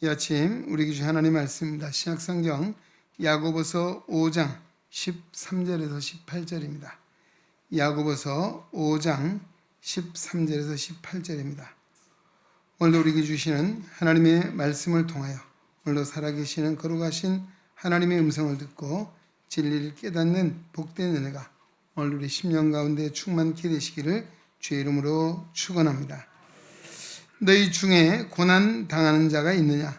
이 아침 우리 주신 하나님의 말씀입니다. 신약성경 야고보서 5장 13절에서 18절입니다. 야고보서 5장 13절에서 18절입니다. 오늘도 우리에게 주시는 하나님의 말씀을 통하여 오늘도 살아계시는 거룩하신 하나님의 음성을 듣고 진리를 깨닫는 복된 은혜가 오늘 우리 심령 가운데 충만케 되시기를 주의 이름으로 축원합니다. 너희 중에 고난 당하는 자가 있느냐?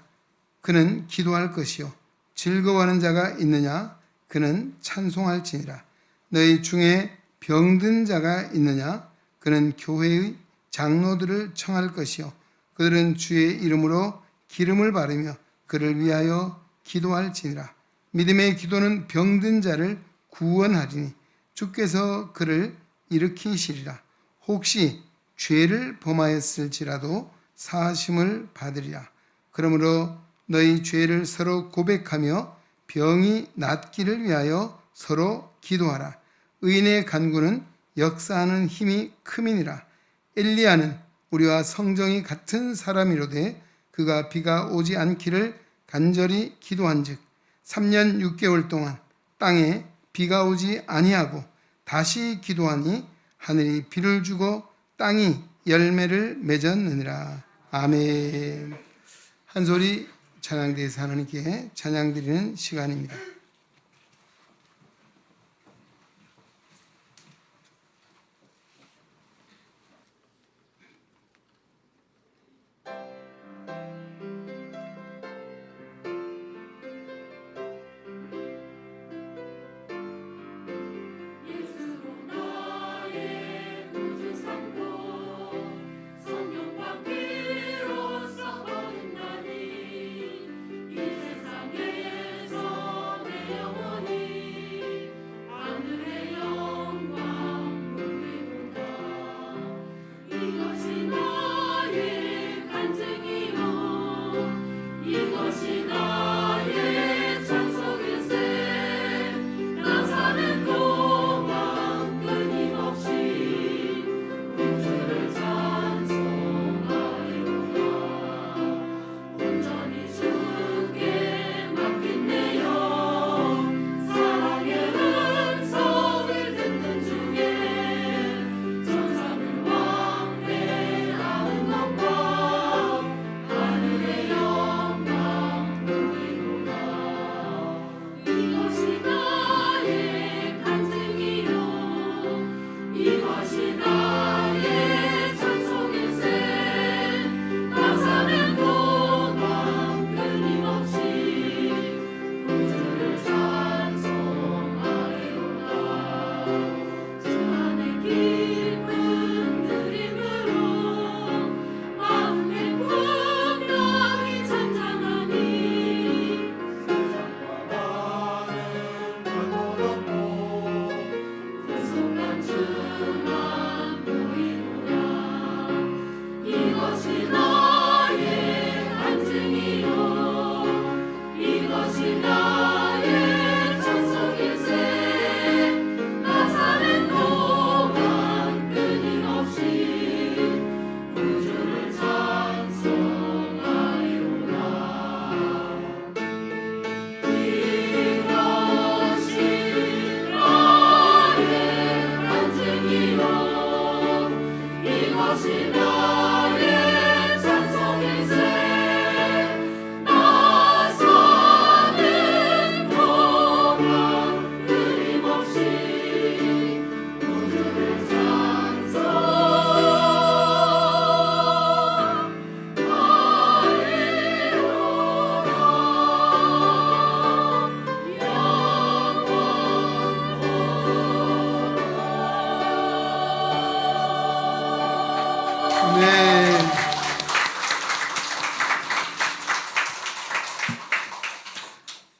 그는 기도할 것이요. 즐거워하는 자가 있느냐? 그는 찬송할지니라. 너희 중에 병든 자가 있느냐? 그는 교회의 장로들을 청할 것이요. 그들은 주의 이름으로 기름을 바르며 그를 위하여 기도할지니라. 믿음의 기도는 병든 자를 구원하리니 주께서 그를 일으키시리라. 혹시 죄를 범하였을지라도 사하심을 받으리라. 그러므로 너희 죄를 서로 고백하며 병이 낫기를 위하여 서로 기도하라. 의인의 간구는 역사하는 힘이 크미니라. 엘리야는 우리와 성정이 같은 사람이로되 그가 비가 오지 않기를 간절히 기도한즉 3년 6개월 동안 땅에 비가 오지 아니하고 다시 기도하니 하늘이 비를 주고 땅이 열매를 맺었느니라. 아멘. 한 소리 찬양대에서 하나님께 찬양드리는 시간입니다.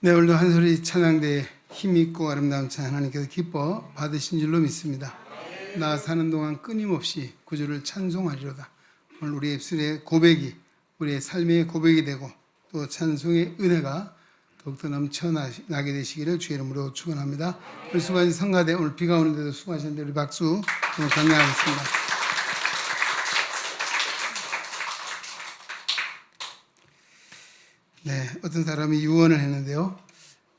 네, 오늘도 한 소리 찬양대에 힘있고 아름다운 찬양 하나님께서 기뻐 받으신 줄로 믿습니다. 나 사는 동안 끊임없이 구주를 찬송하리로다. 오늘 우리의 입술의 고백이 우리의 삶의 고백이 되고 또 찬송의 은혜가 더욱더 넘쳐나게 되시기를 주의 이름으로 축원합니다. 우리 수고하신 성가대, 오늘 비가 오는데도 수고하셨는데 우리 박수 감사하겠습니다. 네, 어떤 사람이 유언을 했는데요.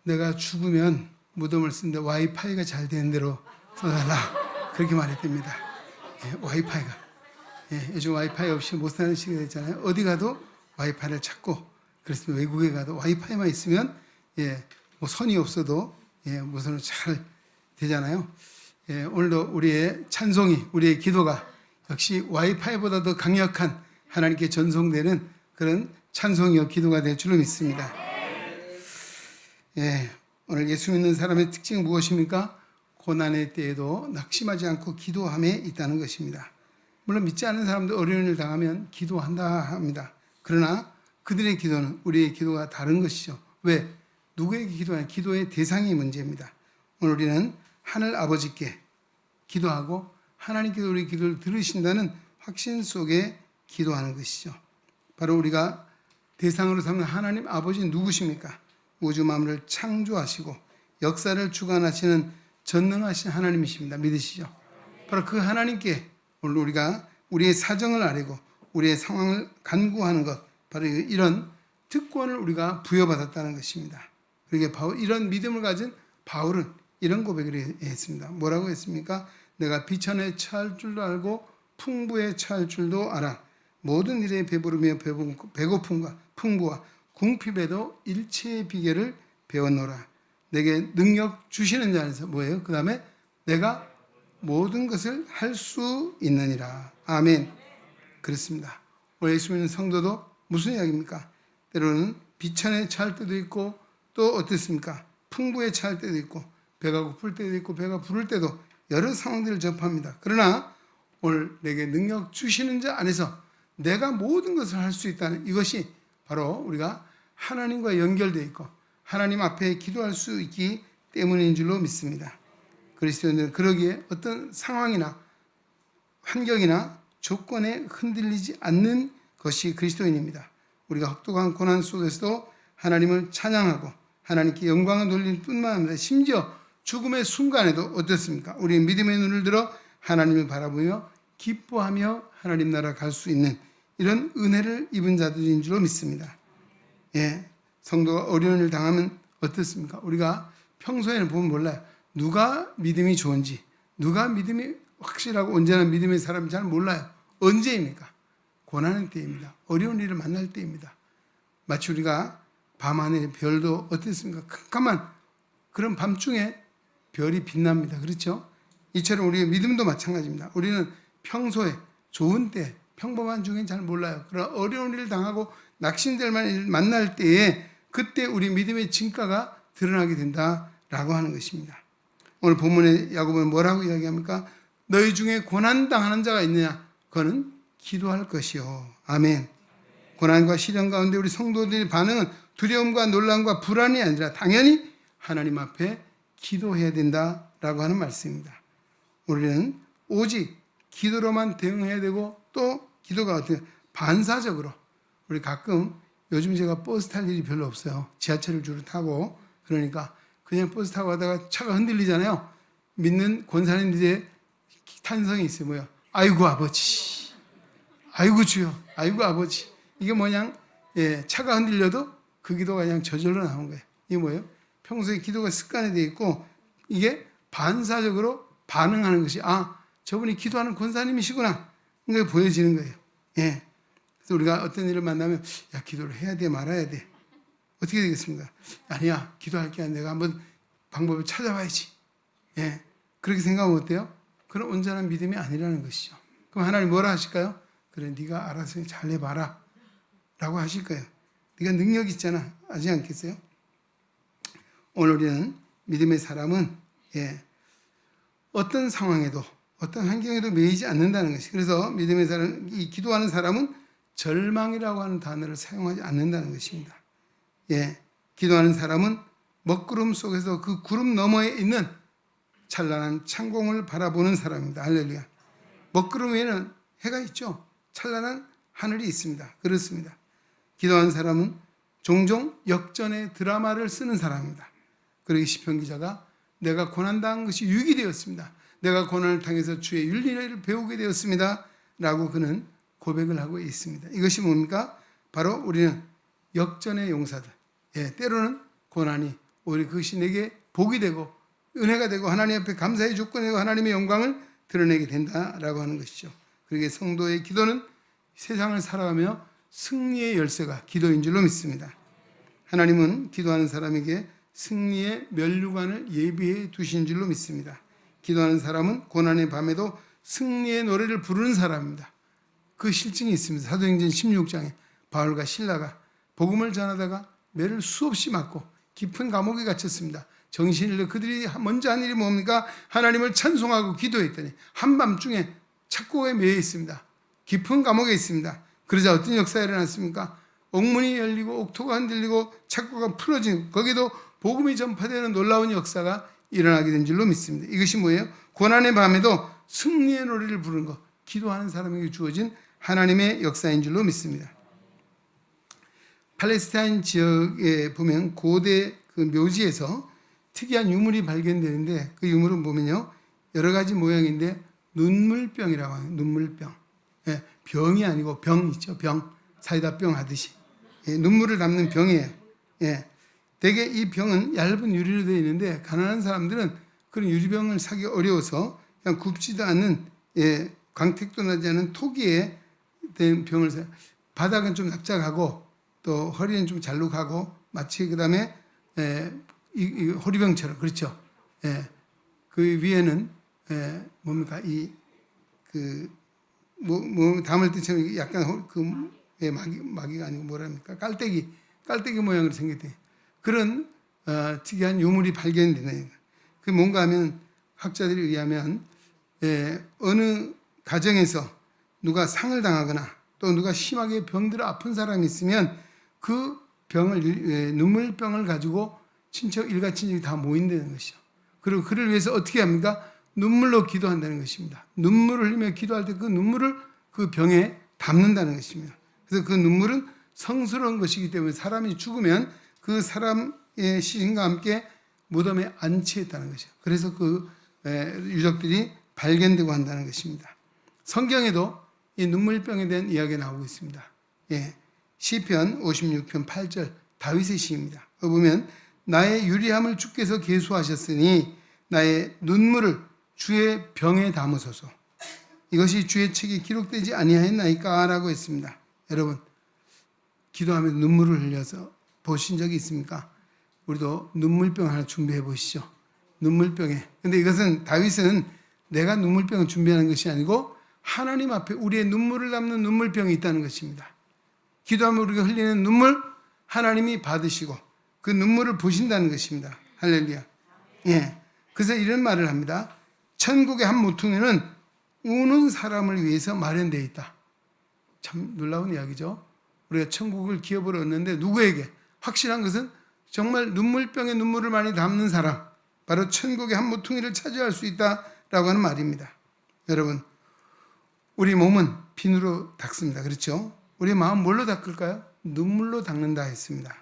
내가 죽으면 무덤을 쓰는데 와이파이가 잘 되는 대로 써달라. 그렇게 말했답니다. 예, 와이파이가. 예, 요즘 와이파이 없이 못 사는 시기가 됐잖아요. 어디 가도 와이파이를 찾고, 그래서 외국에 가도 와이파이만 있으면, 예, 뭐 선이 없어도, 예, 무선으로 잘 되잖아요. 예, 오늘도 우리의 찬송이, 우리의 기도가 역시 와이파이보다 더 강력한 하나님께 전송되는 그런 찬송이요 기도가 될 줄로 믿습니다. 예, 오늘 예수 믿는 사람의 특징이 무엇입니까? 고난의 때에도 낙심하지 않고 기도함에 있다는 것입니다. 물론 믿지 않는 사람도 어려운 일을 당하면 기도한다 합니다. 그러나 그들의 기도는 우리의 기도가 다른 것이죠. 왜? 누구에게 기도하냐? 기도의 대상이 문제입니다. 오늘 우리는 하늘 아버지께 기도하고 하나님께서 우리 기도를 들으신다는 확신 속에 기도하는 것이죠. 바로 우리가 대상으로 삼는 하나님 아버지는 누구십니까? 우주 만물을 창조하시고 역사를 주관하시는 전능하신 하나님이십니다. 믿으시죠? 바로 그 하나님께 오늘 우리가 우리의 사정을 아뢰고 우리의 상황을 간구하는 것, 바로 이런 특권을 우리가 부여받았다는 것입니다. 그러게 이런 믿음을 가진 바울은 이런 고백을 했습니다. 뭐라고 했습니까? 내가 비천에 처할 줄도 알고 풍부에 처할 줄도 알아. 모든 일에 배부르며 배고픔과 풍부와 궁핍에도 일체의 비결을 배웠노라. 내게 능력 주시는 자 안에서 뭐예요? 그 다음에 내가 모든 것을 할 수 있느니라. 아멘. 그렇습니다. 오늘 예수 믿는 성도도 무슨 이야기입니까? 때로는 비천에 처할 때도 있고 또 어떻습니까? 풍부에 처할 때도 있고 배가 고플 때도 있고 배가 부를 때도 여러 상황들을 접합니다. 그러나 오늘 내게 능력 주시는 자 안에서 내가 모든 것을 할 수 있다는 이것이 바로 우리가 하나님과 연결되어 있고 하나님 앞에 기도할 수 있기 때문인 줄로 믿습니다. 그리스도인들은 그러기에 어떤 상황이나 환경이나 조건에 흔들리지 않는 것이 그리스도인입니다. 우리가 혹독한 고난 속에서도 하나님을 찬양하고 하나님께 영광을 돌릴 뿐만 아니라 심지어 죽음의 순간에도 어떻습니까? 우리 믿음의 눈을 들어 하나님을 바라보며 기뻐하며 하나님 나라 갈 수 있는 이런 은혜를 입은 자들인 줄로 믿습니다. 예, 성도가 어려운 일을 당하면 어떻습니까? 우리가 평소에는 보면 몰라요. 누가 믿음이 좋은지, 누가 믿음이 확실하고 온전한 믿음의 사람인지 잘 몰라요. 언제입니까? 고난의 때입니다. 어려운 일을 만날 때입니다. 마치 우리가 밤하늘의 별도 어떻습니까? 캄캄한 그런 밤중에 별이 빛납니다. 그렇죠? 이처럼 우리의 믿음도 마찬가지입니다. 우리는 평소에 좋은 때, 평범한 중엔 잘 몰라요. 그러나 어려운 일을 당하고 낙심될 만한 일을 만날 때에 그때 우리 믿음의 진가가 드러나게 된다라고 하는 것입니다. 오늘 본문의 야고보는 뭐라고 이야기합니까? 너희 중에 고난당하는 자가 있느냐? 그거는 기도할 것이요. 아멘. 고난과 시련 가운데 우리 성도들의 반응은 두려움과 놀람과 불안이 아니라 당연히 하나님 앞에 기도해야 된다라고 하는 말씀입니다. 우리는 오직 기도로만 대응해야 되고 또 기도가 어떻게 반사적으로 우리 가끔 요즘 제가 버스 탈 일이 별로 없어요. 지하철을 주로 타고 그러니까 그냥 버스 타고 가다가 차가 흔들리잖아요. 믿는 권사님들의 탄성이 있어요. 뭐요? 아이고 아버지, 아이고 주여, 아이고 아버지. 이게 뭐냐? 예, 차가 흔들려도 그 기도가 그냥 저절로 나온 거예요. 이게 뭐예요? 평소에 기도가 습관이 되어 있고 이게 반사적으로 반응하는 것이 저분이 기도하는 권사님이시구나. 이게 보여지는 거예요. 예. 그래서 우리가 어떤 일을 만나면 기도를 해야 돼 말아야 돼. 어떻게 되겠습니까? 아니야, 기도할 게 아니라 내가 한번 방법을 찾아봐야지. 예. 그렇게 생각하면 어때요? 그런 온전한 믿음이 아니라는 것이죠. 그럼 하나님 뭐라 하실까요? 그래, 네가 알아서 잘 해봐라 라고 하실 거예요. 네가 능력 있잖아 하지 않겠어요? 오늘 우리는 믿음의 사람은 어떤 상황에도 어떤 환경에도 매이지 않는다는 것이. 그래서 믿음의 사람, 이 기도하는 사람은 절망이라고 하는 단어를 사용하지 않는다는 것입니다. 기도하는 사람은 먹구름 속에서 그 구름 너머에 있는 찬란한 창공을 바라보는 사람입니다. 할렐루야. 먹구름 위에는 해가 있죠. 찬란한 하늘이 있습니다. 그렇습니다. 기도하는 사람은 종종 역전의 드라마를 쓰는 사람입니다. 그러기 시편 기자가 내가 고난당한 것이 유익이 되었습니다. 내가 고난을 당해서 주의 윤리를 배우게 되었습니다. 라고 그는 고백을 하고 있습니다. 이것이 뭡니까? 바로 우리는 역전의 용사들. 때로는 고난이 오히려 그것이 내게 복이 되고 은혜가 되고 하나님 앞에 감사의 조건이 되고 하나님의 영광을 드러내게 된다라고 하는 것이죠. 그러기에 성도의 기도는 세상을 살아가며 승리의 열쇠가 기도인 줄로 믿습니다. 하나님은 기도하는 사람에게 승리의 면류관을 예비해 두신 줄로 믿습니다. 기도하는 사람은 고난의 밤에도 승리의 노래를 부르는 사람입니다. 그 실증이 있습니다. 사도행전 16장에 바울과 실라가 복음을 전하다가 매를 수없이 맞고 깊은 감옥에 갇혔습니다. 정신을 잃어 그들이 먼저 한 일이 뭡니까? 하나님을 찬송하고 기도했더니 한밤중에 착고에 매여 있습니다. 깊은 감옥에 있습니다. 그러자 어떤 역사가 일어났습니까? 옥문이 열리고 옥토가 흔들리고 착고가 풀어지고 거기도 복음이 전파되는 놀라운 역사가 일어나게 된 줄로 믿습니다. 이것이 뭐예요? 고난의 밤에도 승리의 노래를 부르는 것, 기도하는 사람에게 주어진 하나님의 역사인 줄로 믿습니다. 팔레스타인 지역에 보면 고대 그 묘지에서 특이한 유물이 발견되는데 그 유물은 보면요 여러 가지 모양인데 눈물병이라고 해요. 눈물병. 병이 아니고 병 있죠. 병. 사이다병 하듯이. 눈물을 담는 병이에요. 대개 이 병은 얇은 유리로 되어 있는데 가난한 사람들은 그런 유리병을 사기 어려워서 그냥 굽지도 않는 광택도 나지 않은 토기에 된 병을 사요. 바닥은 좀 납작하고 또 허리는 좀 잘록하고 마치 그 다음에 이 호리병처럼 그렇죠. 그 위에는 뭡니까 담을 때처럼 약간 마귀가 아니고 뭐랍니까 깔때기 모양으로 생겼대요. 그런 특이한 유물이 발견되네요. 그게 뭔가 하면 학자들에 의하면 어느 가정에서 누가 상을 당하거나 또 누가 심하게 병들어 아픈 사람이 있으면 그 병을 눈물병을 가지고 친척 일가 친척이 다 모인다는 것이죠. 그리고 그를 위해서 어떻게 합니까? 눈물로 기도한다는 것입니다. 눈물을 흘리며 기도할 때 그 눈물을 그 병에 담는다는 것입니다. 그래서 그 눈물은 성스러운 것이기 때문에 사람이 죽으면 그 사람의 시신과 함께 무덤에 안치했다는 것이죠. 그래서 그 유적들이 발견되고 한다는 것입니다. 성경에도 이 눈물병에 대한 이야기가 나오고 있습니다. 시편 56편 8절 다윗의 시입니다. 보면 나의 유리함을 주께서 계수하셨으니 나의 눈물을 주의 병에 담으소서. 이것이 주의 책에 기록되지 아니하였나이까 라고 했습니다. 여러분 기도하면서 눈물을 흘려서 보신 적이 있습니까? 우리도 눈물병 하나 준비해 보시죠. 눈물병에. 근데 이것은 다윗은 내가 눈물병을 준비하는 것이 아니고 하나님 앞에 우리의 눈물을 담는 눈물병이 있다는 것입니다. 기도하면 우리가 흘리는 눈물 하나님이 받으시고 그 눈물을 보신다는 것입니다. 할렐루야. 그래서 이런 말을 합니다. 천국의 한 모퉁이는 우는 사람을 위해서 마련되어 있다. 참 놀라운 이야기죠. 우리가 천국을 기업으로 얻는데 누구에게? 확실한 것은 정말 눈물병에 눈물을 많이 담는 사람, 바로 천국의 한 모퉁이를 차지할 수 있다라고 하는 말입니다. 여러분, 우리 몸은 비누로 닦습니다. 그렇죠? 우리 마음 뭘로 닦을까요? 눈물로 닦는다 했습니다.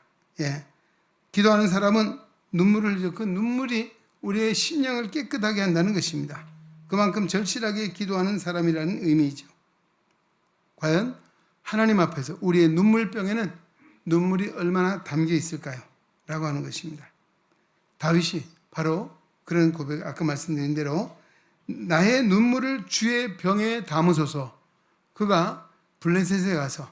기도하는 사람은 눈물을 흘리죠. 그 눈물이 우리의 심령을 깨끗하게 한다는 것입니다. 그만큼 절실하게 기도하는 사람이라는 의미이죠. 과연 하나님 앞에서 우리의 눈물병에는 눈물이 얼마나 담겨 있을까요? 라고 하는 것입니다. 다윗이 바로 그런 고백, 아까 말씀드린 대로 나의 눈물을 주의 병에 담으소서. 그가 블레셋에 가서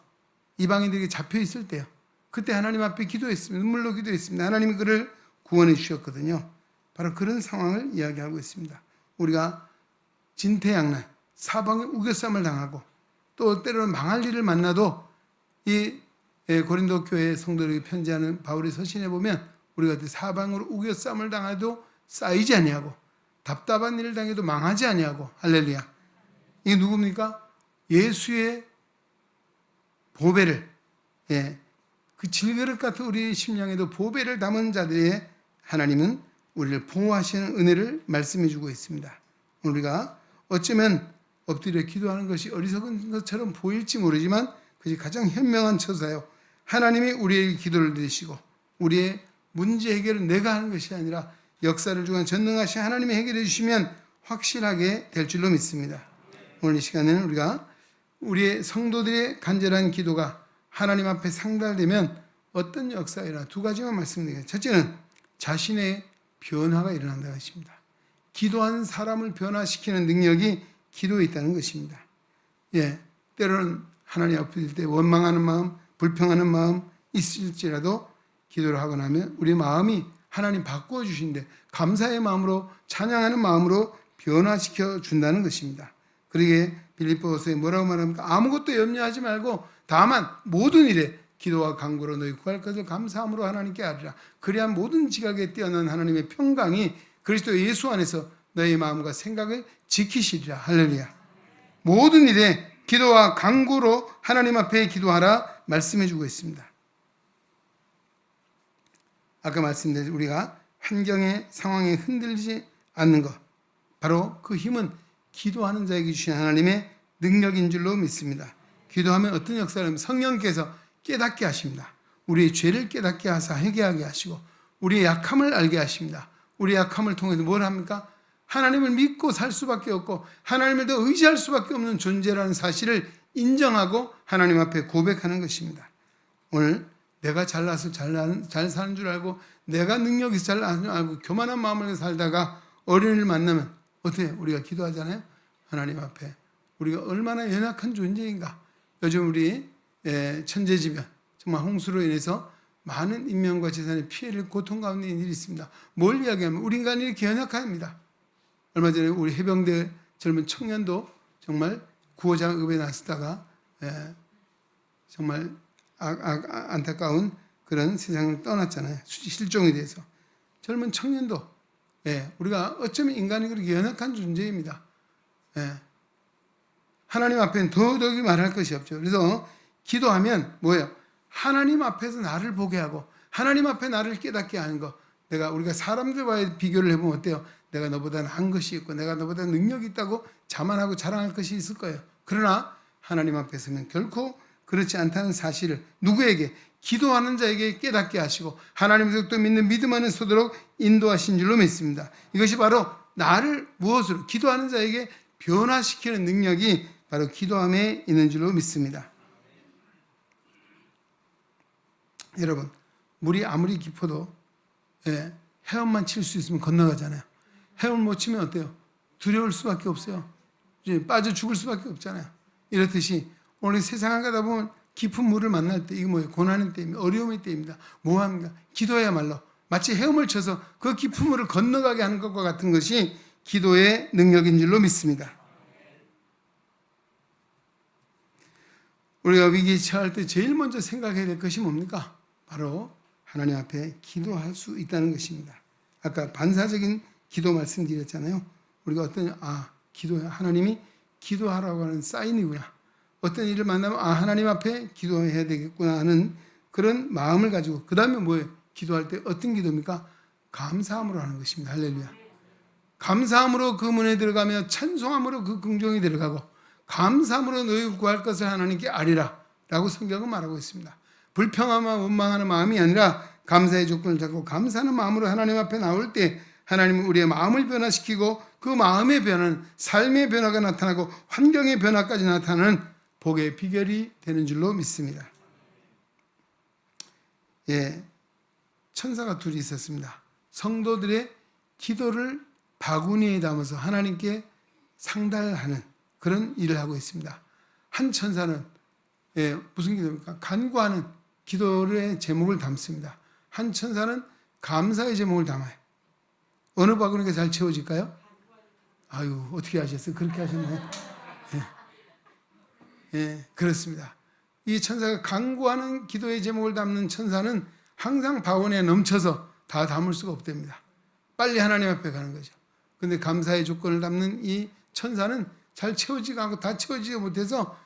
이방인들에게 잡혀 있을 때요. 그때 하나님 앞에 기도했습니다. 눈물로 기도했습니다. 하나님이 그를 구원해 주셨거든요. 바로 그런 상황을 이야기하고 있습니다. 우리가 진퇴양난, 사방에 우겨쌈을 당하고 또 때로는 망할 일을 만나도 이 고린도 교회 성도들에게 편지하는 바울의 서신에 보면 우리가 사방으로 우겨쌈을 당해도 쌓이지 아니하고 답답한 일을 당해도 망하지 아니하고 할렐루야. 이게 누굽니까? 예수의 보배를 그 질그릇 같은 우리 심령에도 보배를 담은 자들의 하나님은 우리를 보호하시는 은혜를 말씀해 주고 있습니다. 우리가 어쩌면 엎드려 기도하는 것이 어리석은 것처럼 보일지 모르지만 그것이 가장 현명한 처사요. 하나님이 우리의 기도를 들으시고 우리의 문제 해결은 내가 하는 것이 아니라 역사를 주관 전능하신 하나님이 해결해 주시면 확실하게 될 줄로 믿습니다. 오늘 이 시간에는 우리가 우리의 성도들의 간절한 기도가 하나님 앞에 상달되면 어떤 역사이나 두 가지만 말씀드리겠습니다. 첫째는 자신의 변화가 일어난다는 것입니다. 기도한 사람을 변화시키는 능력이 기도에 있다는 것입니다. 때로는 하나님 앞에 있을 때 원망하는 마음, 불평하는 마음 있을지라도 기도를 하고 나면 우리 마음이 하나님 바꾸어 주신데 감사의 마음으로 찬양하는 마음으로 변화시켜 준다는 것입니다. 그러기에 빌립보서에 뭐라고 말합니까? 아무것도 염려하지 말고 다만 모든 일에 기도와 간구로 너희 구할 것을 감사함으로 하나님께 아뢰라. 그래야 모든 지각에 뛰어난 하나님의 평강이 그리스도 예수 안에서 너희 마음과 생각을 지키시리라. 할렐루야. 모든 일에 기도와 간구로 하나님 앞에 기도하라 말씀해 주고 있습니다. 아까 말씀드린 우리가 환경의 상황에 흔들리지 않는 것, 바로 그 힘은 기도하는 자에게 주신 하나님의 능력인 줄로 믿습니다. 기도하면 어떤 역사를 하면 성령께서 깨닫게 하십니다. 우리의 죄를 깨닫게 하사 회개하게 하시고 우리의 약함을 알게 하십니다. 우리의 약함을 통해서 뭘 합니까? 하나님을 믿고 살 수밖에 없고 하나님을 더 의지할 수밖에 없는 존재라는 사실을 인정하고 하나님 앞에 고백하는 것입니다. 오늘 내가 잘나서 잘 사는 줄 알고 내가 능력이 있어 잘 사는 줄 알고 교만한 마음을 살다가 어린이를 만나면 어떻게 우리가 기도하잖아요. 하나님 앞에 우리가 얼마나 연약한 존재인가. 요즘 우리 천재지변 정말 홍수로 인해서 많은 인명과 재산의 피해를 고통 가운데 있는 일이 있습니다. 뭘 이야기하면 우리 인간이 이렇게 연약합니다. 얼마 전에 우리 해병대 젊은 청년도 정말 구호자급에 나섰다가 정말 안타까운 그런 세상을 떠났잖아요. 실종이 돼서. 젊은 청년도 우리가 어쩌면 인간이 그렇게 연약한 존재입니다. 하나님 앞에는 더더욱이 말할 것이 없죠. 그래서 기도하면 뭐예요? 하나님 앞에서 나를 보게 하고 하나님 앞에 나를 깨닫게 하는 것. 우리가 사람들과의 비교를 해보면 어때요? 내가 너보다 나은 것이 있고 내가 너보다 능력이 있다고 자만하고 자랑할 것이 있을 거예요. 그러나 하나님 앞에 서면 결코 그렇지 않다는 사실을 누구에게? 기도하는 자에게 깨닫게 하시고 하나님께서 믿는 믿음 안에 서도록 인도하신 줄로 믿습니다. 이것이 바로 나를 무엇으로? 기도하는 자에게 변화시키는 능력이 바로 기도함에 있는 줄로 믿습니다. 여러분, 물이 아무리 깊어도 헤엄만 칠 수 있으면 건너가잖아요. 헤엄을 못 치면 어때요? 두려울 수밖에 없어요. 빠져 죽을 수밖에 없잖아요. 이렇듯이 오늘 세상을 가다 보면 깊은 물을 만날 때 이게 뭐예요? 고난의 때입니다. 어려움의 때입니다. 뭐합니까? 기도해야말로 마치 헤엄을 쳐서 그 깊은 물을 건너가게 하는 것과 같은 것이 기도의 능력인 줄로 믿습니다. 우리가 위기에 처할 때 제일 먼저 생각해야 될 것이 뭡니까? 바로 하나님 앞에 기도할 수 있다는 것입니다. 아까 반사적인 기도 말씀드렸잖아요. 우리가 하나님이 기도하라고 하는 사인이구나. 어떤 일을 만나면 하나님 앞에 기도해야 되겠구나 하는 그런 마음을 가지고 그 다음에 뭐예요? 기도할 때 어떤 기도입니까? 감사함으로 하는 것입니다. 할렐루야. 감사함으로 그 문에 들어가며 찬송함으로 그 긍정이 들어가고 감사함으로 너희 구할 것을 하나님께 아뢰라 라고 성경은 말하고 있습니다. 불평하며 원망하는 마음이 아니라 감사의 조건을 잡고 감사하는 마음으로 하나님 앞에 나올 때 하나님은 우리의 마음을 변화시키고 그 마음의 변화는 삶의 변화가 나타나고 환경의 변화까지 나타나는 복의 비결이 되는 줄로 믿습니다. 천사가 둘이 있었습니다. 성도들의 기도를 바구니에 담아서 하나님께 상달하는 그런 일을 하고 있습니다. 한 천사는 무슨 기도입니까? 간구하는 기도의 제목을 담습니다. 한 천사는 감사의 제목을 담아요. 어느 바구니가 잘 채워질까요? 어떻게 하셨어요? 그렇게 하셨나요? 그렇습니다. 이 천사가 간구하는 기도의 제목을 담는 천사는 항상 바구니에 넘쳐서 다 담을 수가 없답니다. 빨리 하나님 앞에 가는 거죠. 그런데 감사의 조건을 담는 이 천사는 잘 채워지지 않고 다 채워지지 못해서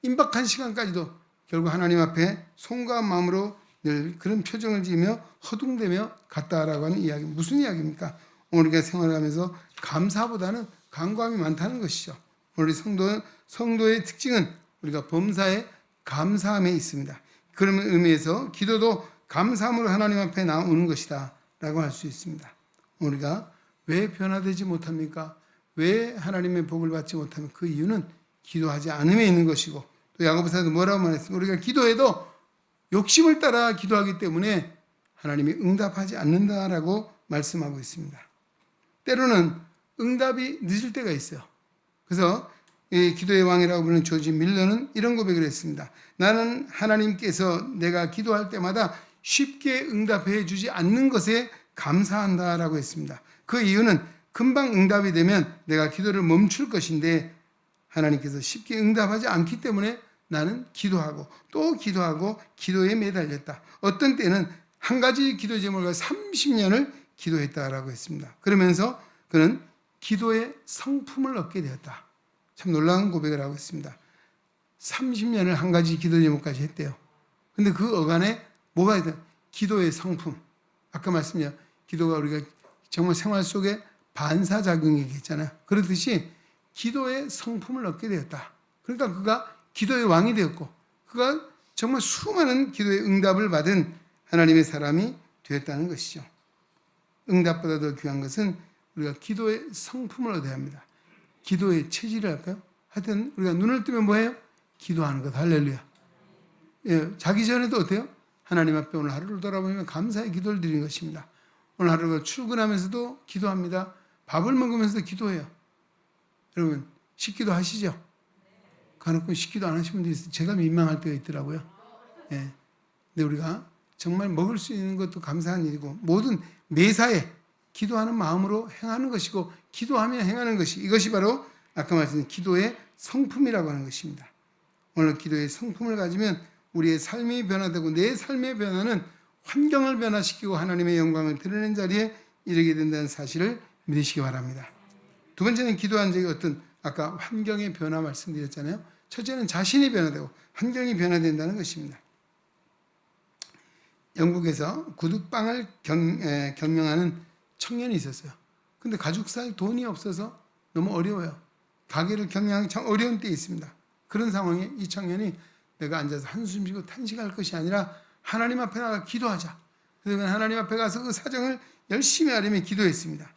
임박한 시간까지도 결국 하나님 앞에 송구한 마음으로 늘 그런 표정을 지으며 허둥대며 갔다라고 하는 이야기. 무슨 이야기입니까? 오늘 우리가 생활하면서 감사보다는 간구함이 많다는 것이죠. 우리 성도의 특징은 우리가 범사에 감사함에 있습니다. 그런 의미에서 기도도 감사함으로 하나님 앞에 나오는 것이다 라고 할 수 있습니다. 우리가 왜 변화되지 못합니까? 왜 하나님의 복을 받지 못하면 그 이유는 기도하지 않음에 있는 것이고 또 야고보서도 뭐라고 말했습니까? 우리가 기도해도 욕심을 따라 기도하기 때문에 하나님이 응답하지 않는다라고 말씀하고 있습니다. 때로는 응답이 늦을 때가 있어요. 그래서 이 기도의 왕이라고 부르는 조지 밀러는 이런 고백을 했습니다. 나는 하나님께서 내가 기도할 때마다 쉽게 응답해 주지 않는 것에 감사한다라고 했습니다. 그 이유는 금방 응답이 되면 내가 기도를 멈출 것인데 하나님께서 쉽게 응답하지 않기 때문에 나는 기도하고 또 기도하고 기도에 매달렸다. 어떤 때는 한 가지 기도 제목을 30년을 기도했다라고 했습니다. 그러면서 그는 기도의 성품을 얻게 되었다. 참 놀라운 고백을 하고 있습니다. 30년을 한 가지 기도 제목까지 했대요. 근데 그 어간에 뭐가 있다? 기도의 성품. 아까 말씀드린 기도가 우리가 정말 생활 속에 반사작용이 있잖아요. 그렇듯이 기도의 성품을 얻게 되었다. 그러니까 그가 기도의 왕이 되었고 그가 정말 수많은 기도의 응답을 받은 하나님의 사람이 되었다는 것이죠. 응답보다 더 귀한 것은 우리가 기도의 성품을 얻어야 합니다. 기도의 체질을 할까요? 하여튼 우리가 눈을 뜨면 뭐예요? 기도하는 것. 할렐루야. 예, 자기 전에도 어때요? 하나님 앞에 오늘 하루를 돌아보면 감사의 기도를 드리는 것입니다. 오늘 하루가 출근하면서도 기도합니다. 밥을 먹으면서도 기도해요. 여러분 식기도 하시죠? 가놓고 식기도 안 하시는 분들이 있어요. 제가 민망할 때가 있더라고요. 예. 근데 우리가 정말 먹을 수 있는 것도 감사한 일이고 모든 매사에 기도하는 마음으로 행하는 것이고 기도하며 행하는 것이 이것이 바로 아까 말씀드린 기도의 성품이라고 하는 것입니다. 오늘 기도의 성품을 가지면 우리의 삶이 변화되고 내 삶의 변화는 환경을 변화시키고 하나님의 영광을 드러내는 자리에 이르게 된다는 사실을 믿으시기 바랍니다. 두 번째는 기도한 적이 어떤 아까 환경의 변화 말씀드렸잖아요. 첫째는 자신이 변화되고 환경이 변화된다는 것입니다. 영국에서 구두방을 경영하는 청년이 있었어요. 근데 가죽 살 돈이 없어서 너무 어려워요. 가게를 경영하기 참 어려운 때에 있습니다. 그런 상황에 이 청년이 내가 앉아서 한숨 쉬고 탄식할 것이 아니라 하나님 앞에 나가 기도하자. 그래서 하나님 앞에 가서 그 사정을 열심히 하려며 기도했습니다.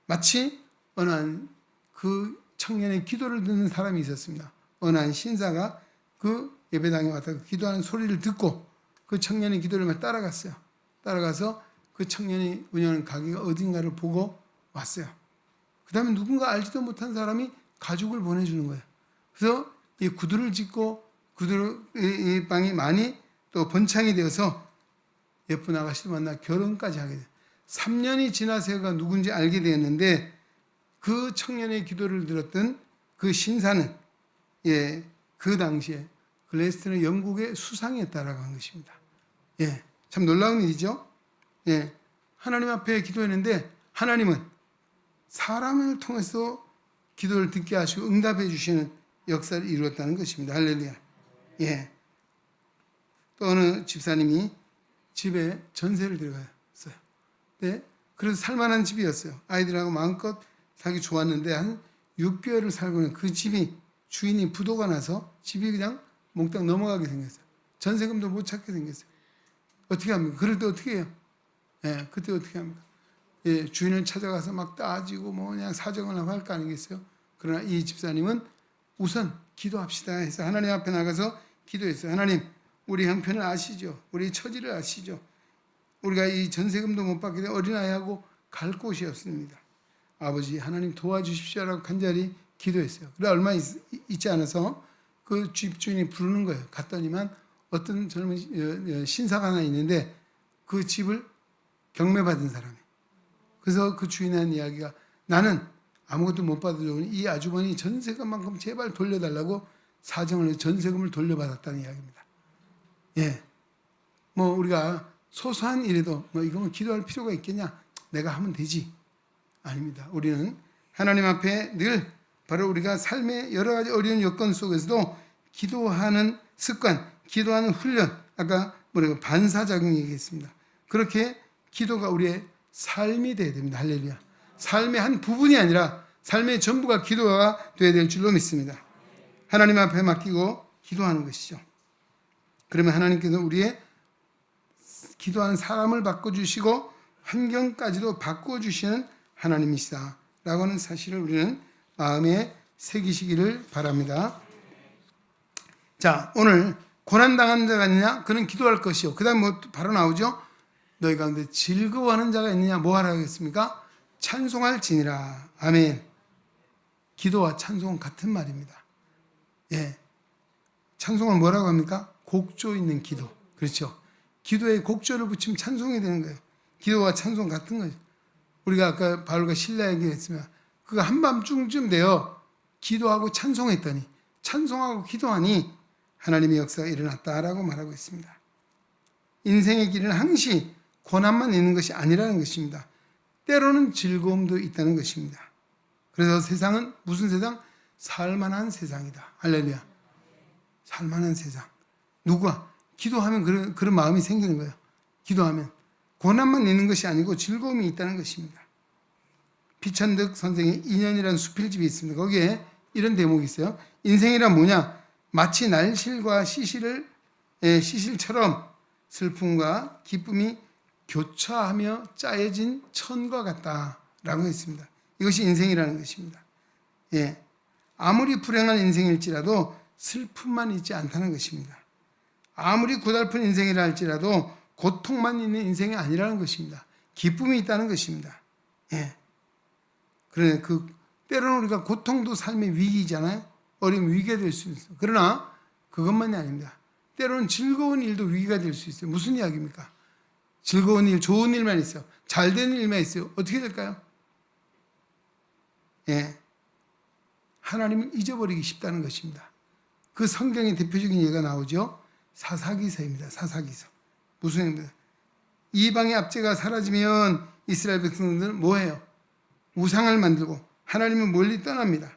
마치 어느 한 그 청년의 기도를 듣는 사람이 있었습니다. 어느 한 신사가 그 예배당에 왔다 기도하는 소리를 듣고 그 청년의 기도를 따라갔어요. 따라가서 그 청년이 운영하는 가게가 어딘가를 보고 왔어요. 그 다음에 누군가 알지도 못한 사람이 가죽을 보내주는 거예요. 그래서 이 구두를 짓고 이 방이 많이 또 번창이 되어서 예쁜 아가씨를 만나 결혼까지 하게 돼요. 3년이 지나서가 누군지 알게 되었는데 그 청년의 기도를 들었던 그 신사는 그 당시에 글래스턴은 영국의 수상이었다라고 한 것입니다. 참 놀라운 일이죠. 하나님 앞에 기도했는데 하나님은 사람을 통해서 기도를 듣게 하시고 응답해 주시는 역사를 이루었다는 것입니다. 할렐루야. 또 어느 집사님이 집에 전세를 들어갔어요. 그래서 살만한 집이었어요. 아이들하고 마음껏 살기 좋았는데 한 6개월을 살고는 그 집이 주인이 부도가 나서 집이 그냥 몽땅 넘어가게 생겼어요. 전세금도 못 찾게 생겼어요. 어떻게 합니까? 그럴 때 어떻게 해요? 그때 어떻게 합니까? 주인을 찾아가서 막 따지고 뭐 그냥 사정을 하고 할 거 아니겠어요? 그러나 이 집사님은 우선 기도합시다 해서 하나님 앞에 나가서 기도했어요. 하나님, 우리 형편을 아시죠? 우리 처지를 아시죠? 우리가 이 전세금도 못 받게 된 어린아이하고 갈 곳이 없습니다. 아버지, 하나님 도와주십시오라고 간절히 기도했어요. 그래 얼마 있지 않아서 그 집주인이 부르는 거예요. 갔더니만 어떤 젊은 신사가 하나 있는데 그 집을 경매받은 사람이. 그래서 그 주인이 한 이야기가 나는 아무것도 못 받아주니 이 아주머니 전세금만큼 제발 돌려달라고 사정을 해서 전세금을 돌려받았다는 이야기입니다. 뭐 우리가 소소한 일에도 뭐 이거는 기도할 필요가 있겠냐? 내가 하면 되지. 아닙니다. 우리는 하나님 앞에 늘 바로 우리가 삶의 여러 가지 어려운 여건 속에서도 기도하는 습관, 기도하는 훈련, 아까 반사작용 얘기했습니다. 그렇게 기도가 우리의 삶이 되어야 됩니다. 할렐루야. 삶의 한 부분이 아니라 삶의 전부가 기도가 되어야 될 줄로 믿습니다. 하나님 앞에 맡기고 기도하는 것이죠. 그러면 하나님께서 우리의 기도하는 사람을 바꿔주시고 환경까지도 바꿔주시는 하나님이시다 라고 하는 사실을 우리는 마음에 새기시기를 바랍니다. 자, 오늘 고난당한 자가 있느냐? 그는 기도할 것이요. 그 다음 뭐 바로 나오죠? 너희 가운데 즐거워하는 자가 있느냐? 뭐 하라 하겠습니까? 찬송할지니라. 아멘. 기도와 찬송은 같은 말입니다. 예. 찬송을 뭐라고 합니까? 곡조 있는 기도. 그렇죠. 기도에 곡조를 붙이면 찬송이 되는 거예요. 기도와 찬송 같은 거죠. 우리가 아까 바울과 실라 얘기했으면 그가 한밤중쯤 되어 기도하고 찬송했더니 찬송하고 기도하니 하나님의 역사가 일어났다라고 말하고 있습니다. 인생의 길은 항시 고난만 있는 것이 아니라는 것입니다. 때로는 즐거움도 있다는 것입니다. 그래서 세상은 무슨 세상? 살만한 세상이다. 할렐루야. 살만한 세상. 누가? 기도하면 그런 마음이 생기는 거예요. 기도하면. 고난만 있는 것이 아니고 즐거움이 있다는 것입니다. 피천득 선생의 인연이라는 수필집이 있습니다. 거기에 이런 대목이 있어요. 인생이란 뭐냐? 마치 날실과 시실처럼 슬픔과 기쁨이 교차하며 짜여진 천과 같다라고 했습니다. 이것이 인생이라는 것입니다. 예. 아무리 불행한 인생일지라도 슬픔만 있지 않다는 것입니다. 아무리 고달픈 인생이라 할지라도 고통만 있는 인생이 아니라는 것입니다. 기쁨이 있다는 것입니다. 예. 그러나 때로는 우리가 고통도 삶의 위기잖아요. 어려움 위기가 될 수 있어요. 그러나 그것만이 아닙니다. 때로는 즐거운 일도 위기가 될 수 있어요. 무슨 이야기입니까? 즐거운 일, 좋은 일만 있어요. 잘 되는 일만 있어요. 어떻게 될까요? 예. 하나님을 잊어버리기 쉽다는 것입니다. 그 성경의 대표적인 예가 나오죠. 사사기서입니다. 사사기서. 무슨 얘기입니까? 이방의 압제가 사라지면 이스라엘 백성들은 뭐해요? 우상을 만들고 하나님을 멀리 떠납니다.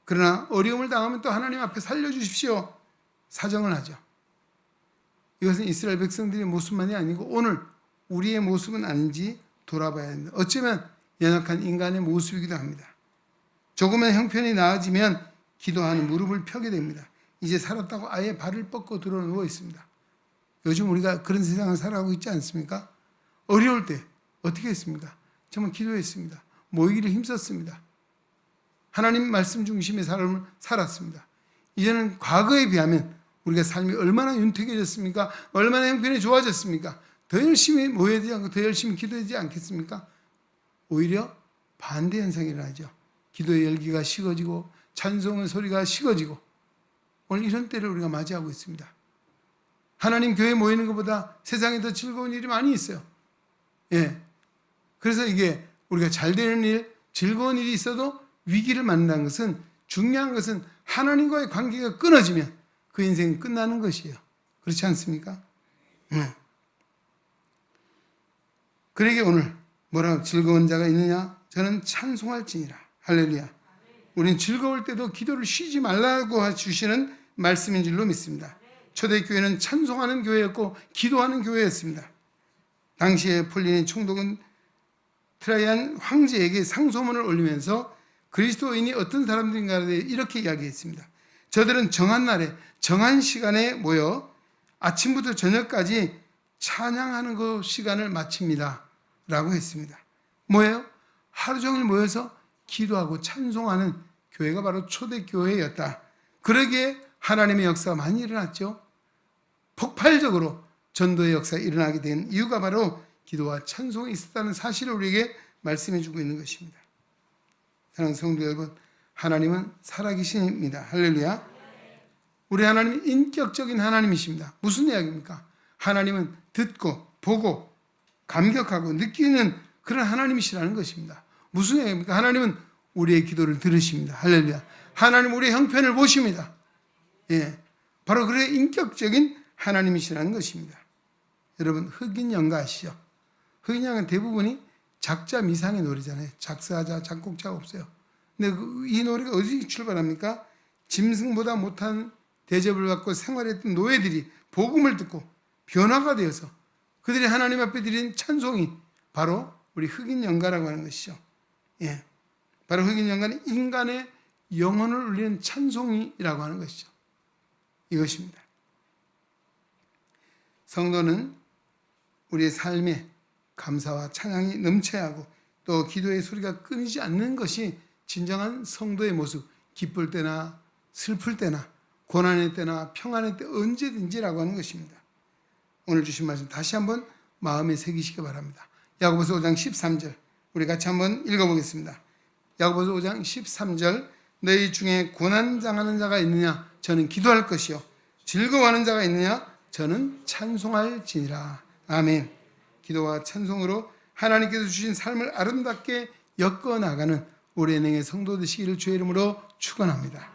그러나 어려움을 당하면 또 하나님 앞에 살려주십시오. 사정을 하죠. 이것은 이스라엘 백성들의 모습만이 아니고 오늘 우리의 모습은 아닌지 돌아봐야 합니다. 어쩌면 연약한 인간의 모습이기도 합니다. 조금만 형편이 나아지면 기도하는 무릎을 펴게 됩니다. 이제 살았다고 아예 발을 뻗고 들어 누워 있습니다. 요즘 우리가 그런 세상을 살아가고 있지 않습니까? 어려울 때 어떻게 했습니까? 정말 기도했습니다. 모이기를 힘썼습니다. 하나님 말씀 중심의 삶을 살았습니다. 이제는 과거에 비하면 우리가 삶이 얼마나 윤택해졌습니까? 얼마나 형편이 좋아졌습니까? 더 열심히 모여야 되지 않고 더 열심히 기도해야 되지 않겠습니까? 오히려 반대 현상이 일어나죠. 기도의 열기가 식어지고 찬송의 소리가 식어지고 오늘 이런 때를 우리가 맞이하고 있습니다. 하나님 교회에 모이는 것보다 세상에 더 즐거운 일이 많이 있어요. 예. 그래서 이게 우리가 잘 되는 일, 즐거운 일이 있어도 위기를 만난다는 것은 중요한 것은 하나님과의 관계가 끊어지면 그 인생은 끝나는 것이에요. 그렇지 않습니까? 그러게 오늘 뭐라고 즐거운 자가 있느냐? 저는 찬송할지니라. 할렐루야. 우리는 즐거울 때도 기도를 쉬지 말라고 주시는 말씀인 줄로 믿습니다. 초대교회는 찬송하는 교회였고 기도하는 교회였습니다. 당시에 폴린의 총독은 트라이안 황제에게 상소문을 올리면서 그리스도인이 어떤 사람들인가에 대해 이렇게 이야기했습니다. 저들은 정한 날에 정한 시간에 모여 아침부터 저녁까지 찬양하는 그 시간을 마칩니다 라고 했습니다. 뭐예요? 하루 종일 모여서 기도하고 찬송하는 교회가 바로 초대교회였다. 그러기에 하나님의 역사가 많이 일어났죠. 폭발적으로 전도의 역사가 일어나게 된 이유가 바로 기도와 찬송이 있었다는 사실을 우리에게 말씀해 주고 있는 것입니다. 사랑하는 성도 여러분, 하나님은 살아계십니다. 할렐루야. 우리 하나님은 인격적인 하나님이십니다. 무슨 이야기입니까? 하나님은 듣고 보고 감격하고 느끼는 그런 하나님이시라는 것입니다. 무슨 이야기입니까? 하나님은 우리의 기도를 들으십니다. 할렐루야. 하나님 우리의 형편을 보십니다. 예, 바로 그의 인격적인 하나님이시라는 것입니다. 여러분 흑인 연가 아시죠? 흑인 연가는 대부분이 작자 미상의 노래잖아요. 작사자, 작곡자가 없어요. 근데 이 노래가 어디서 출발합니까? 짐승보다 못한 대접을 받고 생활했던 노예들이 복음을 듣고 변화가 되어서 그들이 하나님 앞에 드린 찬송이 바로 우리 흑인 연가라고 하는 것이죠. 예, 바로 흑인 연가는 인간의 영혼을 울리는 찬송이라고 하는 것이죠. 이것입니다. 성도는 우리의 삶에 감사와 찬양이 넘쳐야 하고 또 기도의 소리가 끊이지 않는 것이 진정한 성도의 모습, 기쁠 때나 슬플 때나 고난의 때나 평안의 때 언제든지라고 하는 것입니다. 오늘 주신 말씀 다시 한번 마음에 새기시기 바랍니다. 야고보서 5장 13절 우리 같이 한번 읽어보겠습니다. 야고보서 5장 13절 너희 중에 고난당하는 자가 있느냐 저는 기도할 것이요 즐거워하는 자가 있느냐 저는 찬송할지니라. 아멘. 기도와 찬송으로 하나님께서 주신 삶을 아름답게 엮어나가는 우리 은행의 성도 되시기를 주의 이름으로 축원합니다.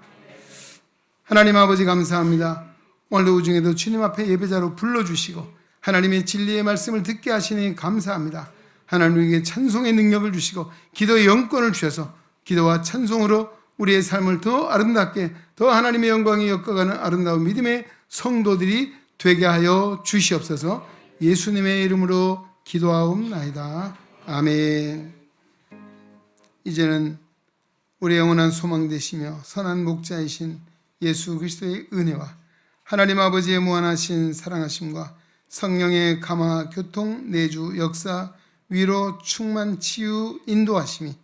하나님 아버지 감사합니다. 오늘도 우중에도 주님 앞에 예배자로 불러주시고 하나님의 진리의 말씀을 듣게 하시니 감사합니다. 하나님에게 찬송의 능력을 주시고 기도의 영권을 주셔서 기도와 찬송으로 우리의 삶을 더 아름답게 더 하나님의 영광이 엮어가는 아름다운 믿음의 성도들이 되게 하여 주시옵소서. 예수님의 이름으로 기도하옵나이다. 아멘. 이제는 우리의 영원한 소망 되시며 선한 목자이신 예수 그리스도의 은혜와 하나님 아버지의 무한하신 사랑하심과 성령의 감화, 교통, 내주, 역사, 위로, 충만, 치유, 인도하심이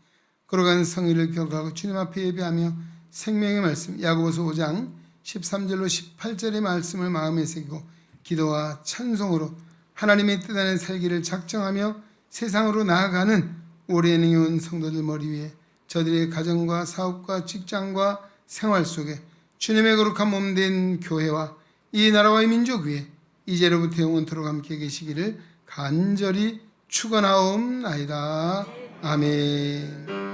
걸어간 성의를 기억하고 주님 앞에 예배하며 생명의 말씀 야고보서 5장 13절로 18절의 말씀을 마음에 새기고 기도와 찬송으로 하나님의 뜻 안에 살기를 작정하며 세상으로 나아가는 오래능히 온 성도들 머리 위에 저들의 가정과 사업과 직장과 생활 속에 주님의 거룩한 몸된 교회와 이 나라와의 민족 위에 이제로부터 영원토록 함께 계시기를 간절히 축원하옵나이다. 아멘.